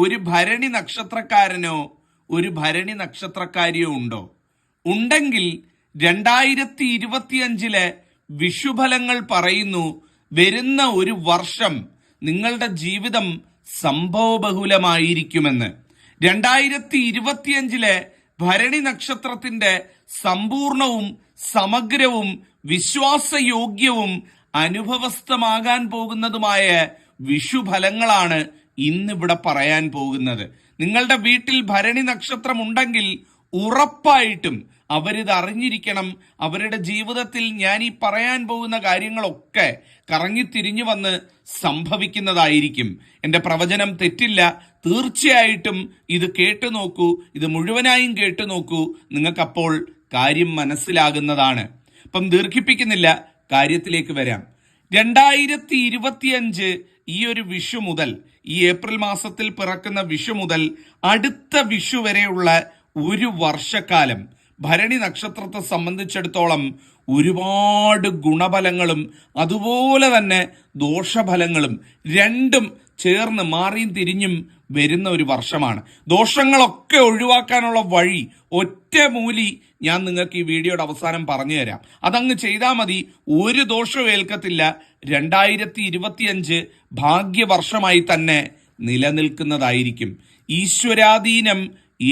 ഒരു ഭരണി നക്ഷത്രക്കാരനോ ഒരു ഭരണി നക്ഷത്രക്കാരിയോ ഉണ്ടോ? ഉണ്ടെങ്കിൽ 2025 വിഷുഫലങ്ങൾ പറയുന്നു, വരുന്ന ഒരു വർഷം നിങ്ങളുടെ ജീവിതം സംഭവബഹുലമായിരിക്കുമെന്ന്. 2025 ഭരണി നക്ഷത്രത്തിന്റെ സമ്പൂർണവും സമഗ്രവും വിശ്വാസയോഗ്യവും അനുഭവസ്ഥമാകാൻ പോകുന്നതുമായ വിഷുഫലങ്ങളാണ് ഇന്നിവിടെ പറയാൻ പോകുന്നത്. നിങ്ങളുടെ വീട്ടിൽ ഭരണി നക്ഷത്രം ഉണ്ടെങ്കിൽ ഉറപ്പായിട്ടും അവരിത് അറിഞ്ഞിരിക്കണം. അവരുടെ ജീവിതത്തിൽ ഞാൻ ഈ പറയാൻ പോകുന്ന കാര്യങ്ങളൊക്കെ കറങ്ങിത്തിരിഞ്ഞു വന്ന് സംഭവിക്കുന്നതായിരിക്കും. എൻ്റെ പ്രവചനം തെറ്റില്ല. തീർച്ചയായിട്ടും ഇത് കേട്ടു നോക്കൂ, ഇത് മുഴുവനായും കേട്ടു നോക്കൂ, നിങ്ങൾക്കപ്പോൾ കാര്യം മനസ്സിലാകുന്നതാണ്. അപ്പം ദീർഘിപ്പിക്കുന്നില്ല, കാര്യത്തിലേക്ക് വരാം. 2025 ഈ ഒരു വിഷു മുതൽ, ഈ ഏപ്രിൽ മാസത്തിൽ പിറക്കുന്ന വിഷു മുതൽ അടുത്ത വിഷു വരെയുള്ള ഒരു വർഷക്കാലം ഭരണി നക്ഷത്രത്തെ സംബന്ധിച്ചിടത്തോളം ഒരുപാട് ഗുണഫലങ്ങളും അതുപോലെ തന്നെ ദോഷഫലങ്ങളും രണ്ടും ചേർന്ന് മാറിയും തിരിഞ്ഞും വരുന്ന ഒരു വർഷമാണ്. ദോഷങ്ങളൊക്കെ ഒഴിവാക്കാനുള്ള വഴി ഒറ്റമൂലി ഞാൻ നിങ്ങൾക്ക് ഈ വീഡിയോയുടെ അവസാനം പറഞ്ഞു തരാം. അതങ്ങ് ചെയ്താൽ മതി, ഒരു ദോഷവും ഏൽക്കത്തില്ല. 2025 ഭാഗ്യവർഷമായി തന്നെ നിലനിൽക്കുന്നതായിരിക്കും. ഈശ്വരാധീനം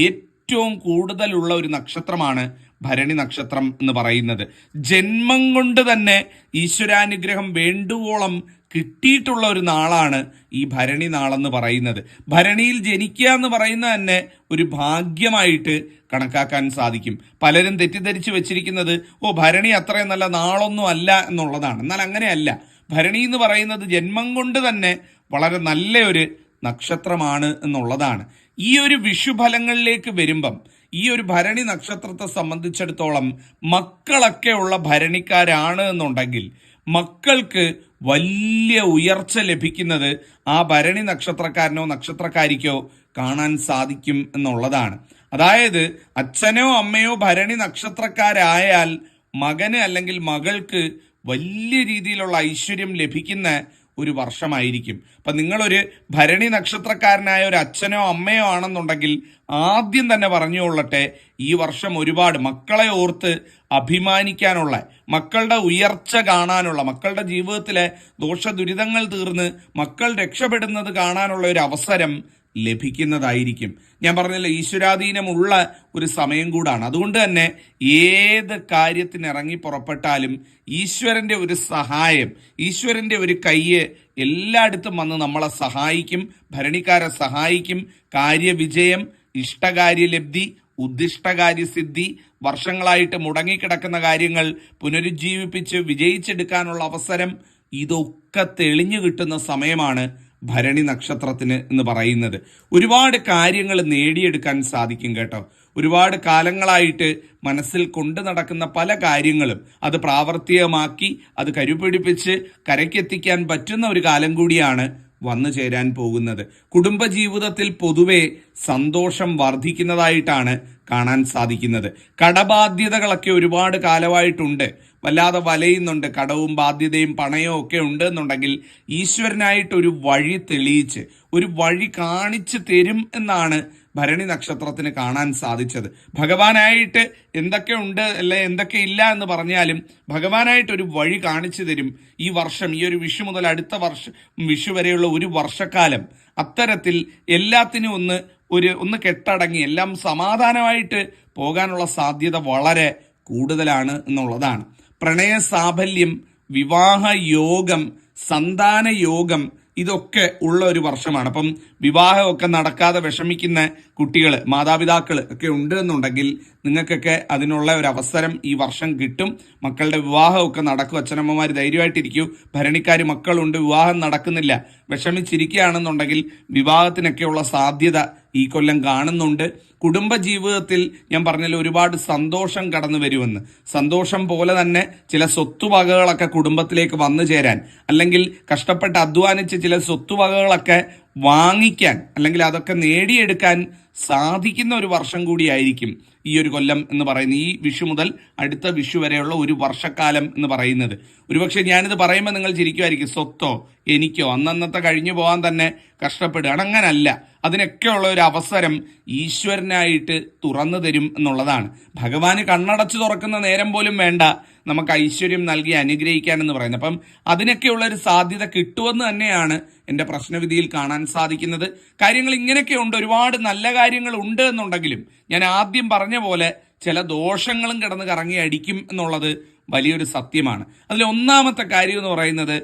ഏറ്റവും കൂടുതലുള്ള ഒരു നക്ഷത്രമാണ് ഭരണി നക്ഷത്രം എന്ന് പറയുന്നത്. ജന്മം കൊണ്ട് തന്നെ ഈശ്വരാനുഗ്രഹം വേണ്ടുവോളം കിട്ടിയിട്ടുള്ള ഒരു നാളാണ് ഈ ഭരണി നാളെന്ന് പറയുന്നത്. ഭരണിയിൽ ജനിക്കുക എന്ന് പറയുന്നത് തന്നെ ഒരു ഭാഗ്യമായിട്ട് കണക്കാക്കാൻ സാധിക്കും. പലരും തെറ്റിദ്ധരിച്ചു വെച്ചിരിക്കുന്നത് ഭരണി അത്രയും നല്ല നാളൊന്നും അല്ല എന്നുള്ളതാണ്. എന്നാൽ അങ്ങനെയല്ല. ഭരണി എന്ന് പറയുന്നത് ജന്മം കൊണ്ട് തന്നെ വളരെ നല്ല ഒരു നക്ഷത്രമാണ് എന്നുള്ളതാണ്. ഈ ഒരു വിഷുഫലങ്ങളിലേക്ക് വരുമ്പം ഈ ഒരു ഭരണി നക്ഷത്രത്തെ സംബന്ധിച്ചിടത്തോളം മക്കളൊക്കെ ഉള്ള ഭരണിക്കാരാണ് എന്നുണ്ടെങ്കിൽ മക്കൾക്ക് വലിയ ഉയർച്ച ലഭിക്കുന്നത് ആ ഭരണി നക്ഷത്രക്കാരനോ നക്ഷത്രക്കാരിക്കോ കാണാൻ സാധിക്കും എന്നുള്ളതാണ്. അതായത് അച്ഛനോ അമ്മയോ ഭരണി നക്ഷത്രക്കാരായാൽ മകന് അല്ലെങ്കിൽ മകൾക്ക് വലിയ രീതിയിലുള്ള ഐശ്വര്യം ലഭിക്കുന്ന ഒരു വർഷമായിരിക്കും. അപ്പൊ നിങ്ങളൊരു ഭരണി നക്ഷത്രക്കാരനായ ഒരു അച്ഛനോ അമ്മയോ ആണെന്നുണ്ടെങ്കിൽ ആദ്യം തന്നെ പറഞ്ഞുകൊള്ളട്ടെ, ഈ വർഷം ഒരുപാട് മക്കളെ ഓർത്ത് അഭിമാനിക്കാനുള്ള, മക്കളുടെ ഉയർച്ച കാണാനുള്ള, മക്കളുടെ ജീവിതത്തിലെ ദോഷദുരിതങ്ങൾ തീർന്ന് മക്കൾ രക്ഷപ്പെടുന്നത് കാണാനുള്ള ഒരു അവസരം ലഭിക്കുന്നതായിരിക്കും. ഞാൻ പറഞ്ഞല്ലോ, ഈശ്വരാധീനമുള്ള ഒരു സമയം കൂടാണ്. അതുകൊണ്ട് തന്നെ ഏത് കാര്യത്തിന് ഇറങ്ങി പുറപ്പെട്ടാലും ഈശ്വരന്റെ ഒരു സഹായം, ഈശ്വരന്റെ ഒരു കയ്യ് എല്ലായിടത്തും വന്ന് നമ്മളെ സഹായിക്കും, ഭരണിക്കാരെ സഹായിക്കും. കാര്യവിജയം, ഇഷ്ടകാര്യലബ്ധി, ഉദ്ദിഷ്ടകാര്യസിദ്ധി, വർഷങ്ങളായിട്ട് മുടങ്ങിക്കിടക്കുന്ന കാര്യങ്ങൾ പുനരുജ്ജീവിപ്പിച്ച് വിജയിച്ചെടുക്കാനുള്ള അവസരം, ഇതൊക്കെ തെളിഞ്ഞു കിട്ടുന്ന സമയമാണ് ഭരണി നക്ഷത്രത്തിന് എന്ന് പറയുന്നത്. ഒരുപാട് കാര്യങ്ങൾ നേടിയെടുക്കാൻ സാധിക്കും കേട്ടോ. ഒരുപാട് കാലങ്ങളായിട്ട് മനസ്സിൽ കൊണ്ടു നടക്കുന്ന പല കാര്യങ്ങളും അത് പ്രാവർത്തികമാക്കി അത് കരുപിടിപ്പിച്ച് കരയ്ക്കെത്തിക്കാൻ പറ്റുന്ന ഒരു കാലം കൂടിയാണ് വന്നു ചേരാൻ പോകുന്നത്. കുടുംബജീവിതത്തിൽ പൊതുവെ സന്തോഷം വർദ്ധിക്കുന്നതായിട്ടാണ് കാണാൻ സാധിക്കുന്നത്. കടബാധ്യതകളൊക്കെ ഒരുപാട് കാലമായിട്ടുണ്ട്, വല്ലാതെ വലയുന്നുണ്ട്. കടവും ബാധ്യതയും പണയവും ഒക്കെ ഉണ്ട് എന്നുണ്ടെങ്കിൽ ഈശ്വരനായിട്ടൊരു വഴി തെളിയിച്ച് ഒരു വഴി കാണിച്ചു തരും എന്നാണ് ഭരണി നക്ഷത്രത്തിന് കാണാൻ സാധിച്ചത്. ഭഗവാനായിട്ട് എന്തൊക്കെ ഉണ്ട് അല്ലെ എന്തൊക്കെ ഇല്ല എന്ന് പറഞ്ഞാലും ഭഗവാനായിട്ട് ഒരു വഴി കാണിച്ചു തരും. ഈ വർഷം, ഈ ഒരു വിഷു മുതൽ അടുത്ത വർഷം വിഷു വരെയുള്ള ഒരു വർഷക്കാലം അത്തരത്തിൽ എല്ലാത്തിനും ഒന്ന് കെട്ടടങ്ങി എല്ലാം സമാധാനമായിട്ട് പോകാനുള്ള സാധ്യത വളരെ കൂടുതലാണ് എന്നുള്ളതാണ്. പ്രണയ സാഫല്യം, വിവാഹ യോഗം, സന്താന യോഗം, ഇതൊക്കെ ഉള്ള ഒരു വർഷമാണ്. അപ്പം വിവാഹമൊക്കെ നടക്കാതെ വിഷമിക്കുന്ന കുട്ടികൾ, മാതാപിതാക്കൾ ഒക്കെ ഉണ്ട് എന്നുണ്ടെങ്കിൽ നിങ്ങൾക്കൊക്കെ അതിനുള്ള ഒരു അവസരം ഈ വർഷം കിട്ടും. മക്കളുടെ വിവാഹമൊക്കെ നടക്കും. അച്ഛനമ്മമാർ ധൈര്യമായിട്ടിരിക്കൂ. ഭരണിക്കാർ മക്കളുണ്ട്, വിവാഹം നടക്കുന്നില്ല, വിഷമിച്ചിരിക്കുകയാണെന്നുണ്ടെങ്കിൽ വിവാഹത്തിനൊക്കെയുള്ള സാധ്യത ഈ കൊല്ലം കാണുന്നുണ്ട്. കുടുംബജീവിതത്തിൽ ഞാൻ പറഞ്ഞല്ലോ ഒരുപാട് സന്തോഷം കടന്നു വരുമെന്ന്. സന്തോഷം പോലെ തന്നെ ചില സ്വത്തുവകകളൊക്കെ കുടുംബത്തിലേക്ക് വന്നു ചേരാൻ, അല്ലെങ്കിൽ കഷ്ടപ്പെട്ട് അധ്വാനിച്ച് ചില സ്വത്തുവകകളൊക്കെ വാങ്ങിക്കാൻ അല്ലെങ്കിൽ അതൊക്കെ നേടിയെടുക്കാൻ സാധിക്കുന്ന ഒരു വർഷം കൂടിയായിരിക്കും ഈ ഒരു കൊല്ലം എന്ന് പറയുന്നത്. ഈ വിഷു മുതൽ അടുത്ത വിഷു വരെയുള്ള ഒരു വർഷക്കാലം എന്ന് പറയുന്നത്. ഒരുപക്ഷെ ഞാനിത് പറയുമ്പോൾ നിങ്ങൾ ചിരിക്കുമായിരിക്കും, സ്വത്തോ എനിക്കോ അന്നന്നത്തെ കഴിഞ്ഞു പോകാൻ തന്നെ കഷ്ടപ്പെടുകയാണ്. അങ്ങനല്ല, അതിനൊക്കെയുള്ള ഒരു അവസരം ഈശ്വരനായിട്ട് തുറന്നു തരും എന്നുള്ളതാണ്. ഭഗവാന് കണ്ണടച്ചു തുറക്കുന്ന നേരം പോലും വേണ്ട നമുക്ക് ഐശ്വര്യം നൽകി അനുഗ്രഹിക്കാൻ എന്ന് പറയുന്നത്. അപ്പം അതിനൊക്കെയുള്ള ഒരു സാധ്യത കിട്ടുമെന്ന് തന്നെയാണ് എൻ്റെ പ്രശ്നവിധിയിൽ കാണാൻ സാധിക്കുന്നത്. കാര്യങ്ങൾ ഇങ്ങനെയൊക്കെ ഉണ്ട്, ഒരുപാട് നല്ല കാര്യങ്ങൾ ഉണ്ട് എന്നുണ്ടെങ്കിലും ഞാൻ ആദ്യം പറഞ്ഞ പോലെ ചില ദോഷങ്ങളും കിടന്ന് കറങ്ങി അടിക്കും എന്നുള്ളത് വലിയൊരു സത്യമാണ്. അതിൽ ഒന്നാമത്തെ കാര്യം എന്ന് പറയുന്നത്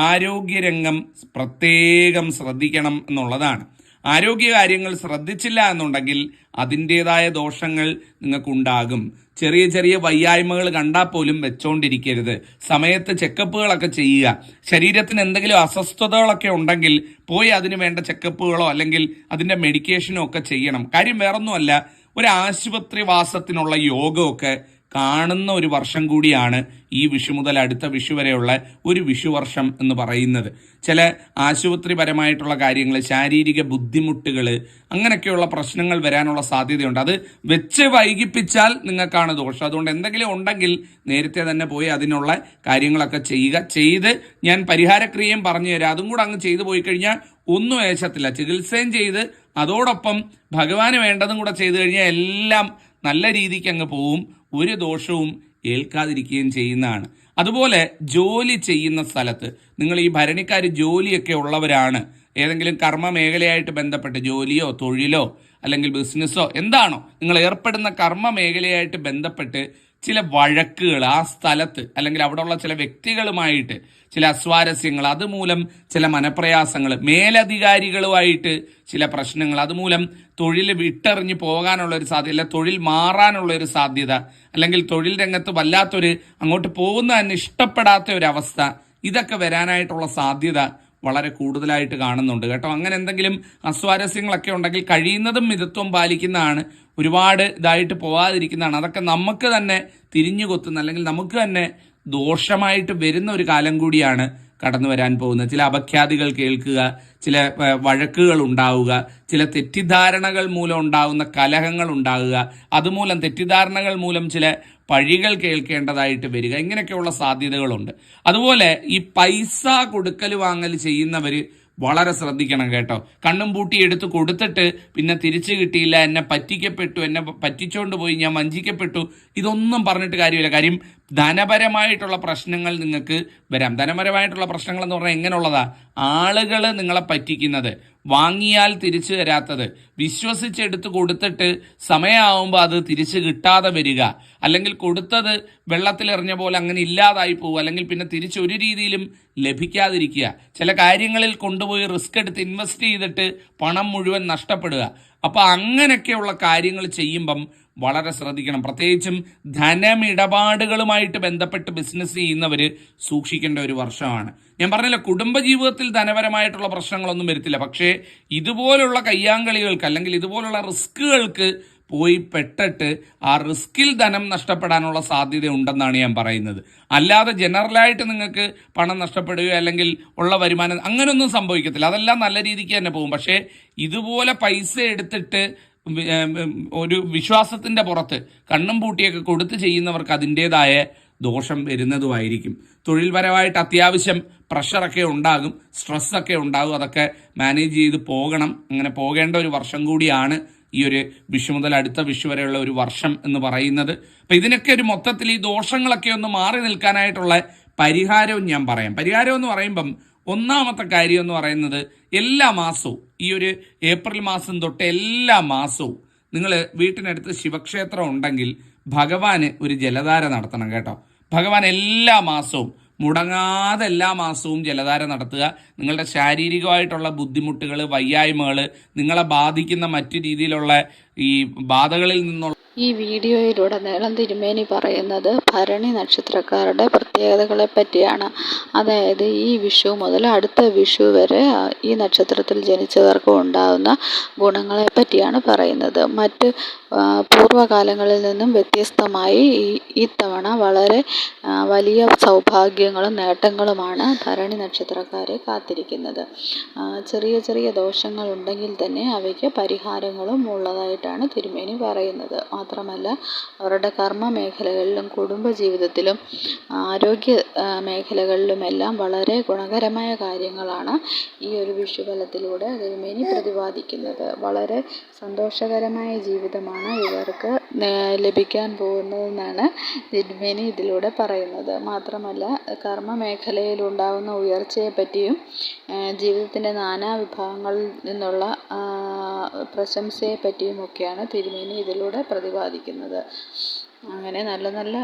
ആരോഗ്യരംഗം പ്രത്യേകം ശ്രദ്ധിക്കണം എന്നുള്ളതാണ്. ആരോഗ്യകാര്യങ്ങൾ ശ്രദ്ധിച്ചില്ല എന്നുണ്ടെങ്കിൽ അതിൻ്റെതായ ദോഷങ്ങൾ നിങ്ങൾക്കുണ്ടാകും. ചെറിയ ചെറിയ വയ്യായ്മകൾ കണ്ടാൽ പോലും വെച്ചോണ്ടിരിക്കരുത്. സമയത്ത് ചെക്കപ്പുകളൊക്കെ ചെയ്യുക. ശരീരത്തിന് എന്തെങ്കിലും അസ്വസ്ഥതകളൊക്കെ ഉണ്ടെങ്കിൽ പോയി അതിന് വേണ്ട ചെക്കപ്പുകളോ അല്ലെങ്കിൽ അതിൻ്റെ മെഡിക്കേഷനോ ഒക്കെ ചെയ്യണം. കാര്യം വേറൊന്നുമല്ല, ഒരു ആശുപത്രി വാസത്തിനുള്ള യോഗമൊക്കെ കാണുന്ന ഒരു വർഷം കൂടിയാണ് ഈ വിഷു മുതൽ അടുത്ത വിഷു വരെയുള്ള ഒരു വിഷു വർഷം എന്ന് പറയുന്നത്. ചില ആശുപത്രിപരമായിട്ടുള്ള കാര്യങ്ങൾ, ശാരീരിക ബുദ്ധിമുട്ടുകൾ, അങ്ങനെയൊക്കെയുള്ള പ്രശ്നങ്ങൾ വരാനുള്ള സാധ്യതയുണ്ട്. അത് വെച്ച് വൈകിപ്പിച്ചാൽ നിങ്ങൾക്കാണ് ദോഷം. അതുകൊണ്ട് എന്തെങ്കിലും ഉണ്ടെങ്കിൽ നേരത്തെ തന്നെ പോയി അതിനുള്ള കാര്യങ്ങളൊക്കെ ചെയ്യുക. ചെയ്ത് ഞാൻ പരിഹാരക്രിയയും പറഞ്ഞു തരാം. അതും കൂടെ അങ്ങ് ചെയ്തു പോയി കഴിഞ്ഞാൽ ഒന്നും ഏശത്തില്ല. ചികിത്സയും ചെയ്ത് അതോടൊപ്പം ഭഗവാന് വേണ്ടതും കൂടെ ചെയ്തു കഴിഞ്ഞാൽ എല്ലാം നല്ല രീതിക്ക് അങ്ങ് പോവും, ഒരു ദോഷവും ഏൽക്കാതിരിക്കുകയും ചെയ്യുന്നതാണ്. അതുപോലെ ജോലി ചെയ്യുന്ന സ്ഥലത്ത് നിങ്ങൾ ഈ ഭരണിക്കാർ ജോലിയൊക്കെ ഉള്ളവരാണ്, ഏതെങ്കിലും കർമ്മ മേഖലയായിട്ട് ബന്ധപ്പെട്ട് ജോലിയോ തൊഴിലോ അല്ലെങ്കിൽ ബിസിനസ്സോ എന്താണോ നിങ്ങൾ ഏർപ്പെടുന്ന കർമ്മ മേഖലയായിട്ട് ബന്ധപ്പെട്ട് ചില വഴക്കുകൾ ആ സ്ഥലത്ത് അല്ലെങ്കിൽ അവിടെയുള്ള ചില വ്യക്തികളുമായിട്ട് ചില അസ്വാരസ്യങ്ങൾ, അതുമൂലം ചില മനപ്രയാസങ്ങൾ, മേലധികാരികളുമായിട്ട് ചില പ്രശ്നങ്ങൾ, അതുമൂലം തൊഴിൽ വിട്ടെറിഞ്ഞ് പോകാനുള്ള ഒരു സാധ്യത, അല്ല തൊഴിൽ മാറാനുള്ള ഒരു സാധ്യത, അല്ലെങ്കിൽ തൊഴിൽ രംഗത്ത് വല്ലാത്തൊരു അങ്ങോട്ട് പോകുന്ന തന്നെ ഇഷ്ടപ്പെടാത്ത ഒരു അവസ്ഥ, ഇതൊക്കെ വരാനായിട്ടുള്ള സാധ്യത വളരെ കൂടുതലായിട്ട് കാണുന്നുണ്ട് കേട്ടോ. അങ്ങനെ എന്തെങ്കിലും അസ്വാരസ്യങ്ങളൊക്കെ ഉണ്ടെങ്കിൽ കഴിയുന്നതും മിതത്വം പാലിക്കുന്നതാണ്, ഒരുപാട് ഇതായിട്ട് പോകാതിരിക്കുന്നതാണ്. അതൊക്കെ നമുക്ക് തന്നെ തിരിഞ്ഞു കൊത്തുന്ന അല്ലെങ്കിൽ നമുക്ക് തന്നെ ദോഷമായിട്ട് വരുന്ന ഒരു കാലം കൂടിയാണ് കടന്നു വരാൻ പോകുന്നത്. ചില അപഖ്യാതികൾ കേൾക്കുക, ചില വഴക്കുകൾ ഉണ്ടാവുക, ചില തെറ്റിദ്ധാരണകൾ മൂലം ഉണ്ടാകുന്ന കലഹങ്ങൾ ഉണ്ടാകുക, അതുമൂലം തെറ്റിദ്ധാരണകൾ മൂലം ചില പഴികൾ കേൾക്കേണ്ടതായിട്ട് വരിക, ഇങ്ങനെയൊക്കെയുള്ള സാധ്യതകളുണ്ട്. അതുപോലെ ഈ പൈസ കൊടുക്കൽ വാങ്ങൽ ചെയ്യുന്നവർ വളരെ ശ്രദ്ധിക്കണം കേട്ടോ. കണ്ണും പൂട്ടി എടുത്ത് കൊടുത്തിട്ട് പിന്നെ തിരിച്ചു കിട്ടിയില്ല, എന്നെ പറ്റിക്കപ്പെട്ടു, എന്നെ പറ്റിച്ചോണ്ട് പോയി, ഞാൻ വഞ്ചിക്കപ്പെട്ടു, ഇതൊന്നും പറഞ്ഞിട്ട് കാര്യമില്ല. കാര്യം ധനപരമായിട്ടുള്ള പ്രശ്നങ്ങൾ നിങ്ങൾക്ക് വരാം. ധനപരമായിട്ടുള്ള പ്രശ്നങ്ങൾ എന്ന് പറഞ്ഞാൽ എങ്ങനെയുള്ളതാ? ആളുകൾ നിങ്ങളെ പറ്റിക്കുന്നത്, വാങ്ങിയാൽ തിരിച്ചു തരാത്തത്, വിശ്വസിച്ചെടുത്ത് കൊടുത്തിട്ട് സമയമാകുമ്പോൾ അത് തിരിച്ചു കിട്ടാതെ വരിക, അല്ലെങ്കിൽ കൊടുത്തത് വെള്ളത്തിലെറിഞ്ഞ പോലെ അങ്ങനെ ഇല്ലാതായി പോവുക, അല്ലെങ്കിൽ പിന്നെ തിരിച്ച് ഒരു രീതിയിലും ലഭിക്കാതിരിക്കുക, ചില കാര്യങ്ങളിൽ കൊണ്ടുപോയി റിസ്ക് എടുത്ത് ഇൻവെസ്റ്റ് ചെയ്തിട്ട് പണം മുഴുവൻ നഷ്ടപ്പെടുക. അപ്പോൾ അങ്ങനെയൊക്കെയുള്ള കാര്യങ്ങൾ ചെയ്യുമ്പം വളരെ ശ്രദ്ധിക്കണം. പ്രത്യേകിച്ചും ധനമിടപാടുകളുമായിട്ട് ബന്ധപ്പെട്ട് ബിസിനസ് ചെയ്യുന്നവർ സൂക്ഷിക്കേണ്ട ഒരു വർഷമാണ്. ഞാൻ പറഞ്ഞില്ല, കുടുംബജീവിതത്തിൽ ധനപരമായിട്ടുള്ള പ്രശ്നങ്ങളൊന്നും വരത്തില്ല, പക്ഷേ ഇതുപോലുള്ള കയ്യാങ്കളികൾക്ക് അല്ലെങ്കിൽ ഇതുപോലുള്ള റിസ്കുകൾക്ക് പോയി പെട്ടിട്ട് ആ റിസ്കിൽ ധനം നഷ്ടപ്പെടാനുള്ള സാധ്യത ഉണ്ടെന്നാണ് ഞാൻ പറയുന്നത്. അല്ലാതെ ജനറലായിട്ട് നിങ്ങൾക്ക് പണം നഷ്ടപ്പെടുകയോ അല്ലെങ്കിൽ ഉള്ള വരുമാനം അങ്ങനെയൊന്നും സംഭവിക്കത്തില്ല. അതെല്ലാം നല്ല രീതിക്ക് തന്നെ പോകും. പക്ഷേ ഇതുപോലെ പൈസ എടുത്തിട്ട് ഒരു വിശ്വാസത്തിൻ്റെ പുറത്ത് കണ്ണും പൂട്ടിയൊക്കെ കൊടുത്ത് ചെയ്യുന്നവർക്ക് അതിൻ്റേതായ ദോഷം വരുന്നതുമായിരിക്കും. തൊഴിൽപരമായിട്ട് അത്യാവശ്യം പ്രഷറൊക്കെ ഉണ്ടാകും, സ്ട്രെസ്സൊക്കെ ഉണ്ടാകും. അതൊക്കെ മാനേജ് ചെയ്ത് പോകണം. അങ്ങനെ പോകേണ്ട ഒരു വർഷം കൂടിയാണ് ഈ ഒരു വിഷു മുതൽ അടുത്ത വിഷു വരെയുള്ള ഒരു വർഷം എന്ന് പറയുന്നത്. അപ്പം ഇതിനൊക്കെ ഒരു മൊത്തത്തിൽ ഈ ദോഷങ്ങളൊക്കെ ഒന്ന് മാറി നിൽക്കാനായിട്ടുള്ള പരിഹാരവും ഞാൻ പറയാം. പരിഹാരം എന്ന് പറയുമ്പം ഒന്നാമത്തെ കാര്യം എന്ന് പറയുന്നത് എല്ലാ മാസവും ഈ ഒരു ഏപ്രിൽ മാസം തൊട്ട് എല്ലാ മാസവും നിങ്ങൾ വീട്ടിനടുത്ത് ശിവക്ഷേത്രം ഉണ്ടെങ്കിൽ ഭഗവാന് ഒരു ജലധാര നടത്തണം കേട്ടോ. ഭഗവാൻ എല്ലാ മാസവും മുടങ്ങാതെ എല്ലാ മാസവും ജലധാര നടത്തുക. നിങ്ങളുടെ ശാരീരികമായിട്ടുള്ള ബുദ്ധിമുട്ടുകൾ, വയ്യായ്മകൾ, നിങ്ങളെ ബാധിക്കുന്ന മറ്റു രീതിയിലുള്ള ഈ ബാധകളിൽ നിന്നുള്ള ഈ വീഡിയോയിലുടനീളം തിരുമേനി പറയുന്നത് ഭരണി നക്ഷത്രക്കാരുടെ പ്രത്യേകതകളെ പറ്റിയാണ്. അതായത് ഈ വിഷു മുതൽ അടുത്ത വിഷു വരെ ഈ നക്ഷത്രത്തിൽ ജനിച്ചവർക്ക് ഉണ്ടാകുന്ന ഗുണങ്ങളെ പറ്റിയാണ് പറയുന്നത്. മറ്റ് പൂർവ്വകാലങ്ങളിൽ നിന്നും വ്യത്യസ്തമായി ഇത്തവണ വളരെ വലിയ സൗഭാഗ്യങ്ങളും നേട്ടങ്ങളുമാണ് ഭരണി നക്ഷത്രക്കാരെ കാത്തിരിക്കുന്നത്. ചെറിയ ചെറിയ ദോഷങ്ങളുണ്ടെങ്കിൽ തന്നെ അവയ്ക്ക് പരിഹാരങ്ങളും ഉള്ളതായിട്ടാണ് തിരുമേനി പറയുന്നത്. മാത്രമല്ല അവരുടെ കർമ്മ മേഖലകളിലും കുടുംബജീവിതത്തിലും ആരോഗ്യ മേഖലകളിലുമെല്ലാം വളരെ ഗുണകരമായ കാര്യങ്ങളാണ് ഈ ഒരു വിഷുഫലത്തിലൂടെ തിരുമേനി പ്രതിപാദിക്കുന്നത്. വളരെ സന്തോഷകരമായ ജീവിതമാണ് ഇവർക്ക് ലഭിക്കാൻ പോകുന്നതെന്നാണ് തിരുമേനി ഇതിലൂടെ പറയുന്നത്. മാത്രമല്ല കർമ്മ മേഖലയിലുണ്ടാകുന്ന ഉയർച്ചയെപ്പറ്റിയും ജീവിതത്തിൻ്റെ നാനാ വിഭാഗങ്ങളിൽ നിന്നുള്ള പ്രശംസയെപ്പറ്റിയുമൊക്കെയാണ് തിരുമേനി ഇതിലൂടെ പ്രതിപാദിക്കുന്നത്. അങ്ങനെ നല്ല നല്ല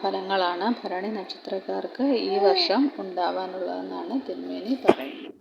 ഫലങ്ങളാണ് ഭരണി നക്ഷത്രക്കാർക്ക് ഈ വർഷം ഉണ്ടാവാനുള്ളതെന്നാണ് തിരുമേനി പറയുന്നത്.